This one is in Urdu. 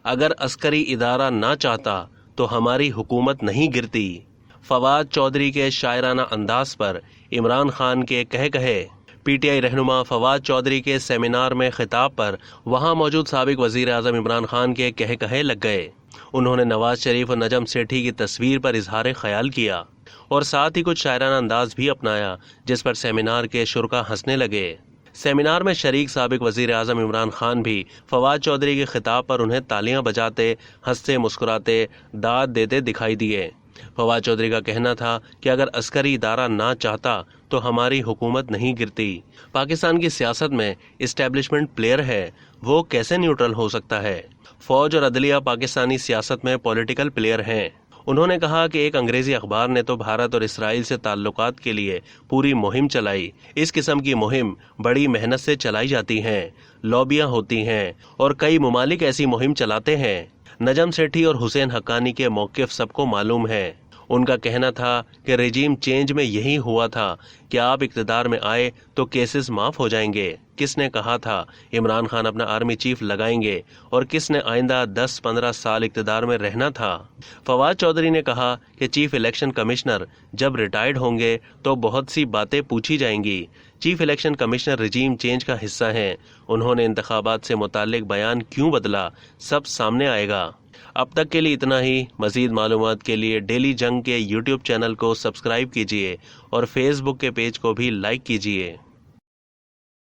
اگر عسکری ادارہ نہ چاہتا تو ہماری حکومت نہیں گرتی۔ فواد چودھری کے شاعرانہ انداز پر عمران خان کے کہے پی ٹی آئی رہنما فواد چودھری کے سیمینار میں خطاب پر وہاں موجود سابق وزیر اعظم عمران خان کے کہے لگ گئے۔ انہوں نے نواز شریف اور نجم سیٹھی کی تصویر پر اظہار خیال کیا اور ساتھ ہی کچھ شاعرانہ انداز بھی اپنایا، جس پر سیمینار کے شرکا ہنسنے لگے۔ سیمینار میں شریک سابق وزیر اعظم عمران خان بھی فواد چودھری کے خطاب پر انہیں تالیاں بجاتے، ہنستے مسکراتے، داد دیتے دکھائی دیے۔ فواد چودھری کا کہنا تھا کہ اگر عسکری ادارہ نہ چاہتا تو ہماری حکومت نہیں گرتی۔ پاکستان کی سیاست میں اسٹیبلشمنٹ پلیئر ہے، وہ کیسے نیوٹرل ہو سکتا ہے؟ فوج اور عدلیہ پاکستانی سیاست میں پولیٹیکل پلیئر ہیں۔ انہوں نے کہا کہ ایک انگریزی اخبار نے تو بھارت اور اسرائیل سے تعلقات کے لیے پوری مہم چلائی۔ اس قسم کی مہم بڑی محنت سے چلائی جاتی ہیں، لابیاں ہوتی ہیں اور کئی ممالک ایسی مہم چلاتے ہیں۔ نجم سیٹھی اور حسین حقانی کے موقف سب کو معلوم ہے۔ ان کا کہنا تھا کہ رجیم چینج میں یہی ہوا تھا کہ آپ اقتدار میں آئے تو کیسز معاف ہو جائیں گے۔ کس نے کہا تھا عمران خان اپنا آرمی چیف لگائیں گے اور کس نے آئندہ 10-15 سال اقتدار میں رہنا تھا؟ فواد چودھری نے کہا کہ چیف الیکشن کمشنر جب ریٹائرڈ ہوں گے تو بہت سی باتیں پوچھی جائیں گی۔ Chief election commissioner regime change کا حصہ ہیں، انہوں نے انتخابات سے متعلق بیان کیوں بدلا، سب سامنے آئے گا۔ اب تک کے لیے اتنا ہی۔ مزید معلومات کے لیے ڈیلی جنگ کے یوٹیوب چینل کو سبسکرائب کیجیے اور فیس بک کے پیج کو بھی لائک کیجیے۔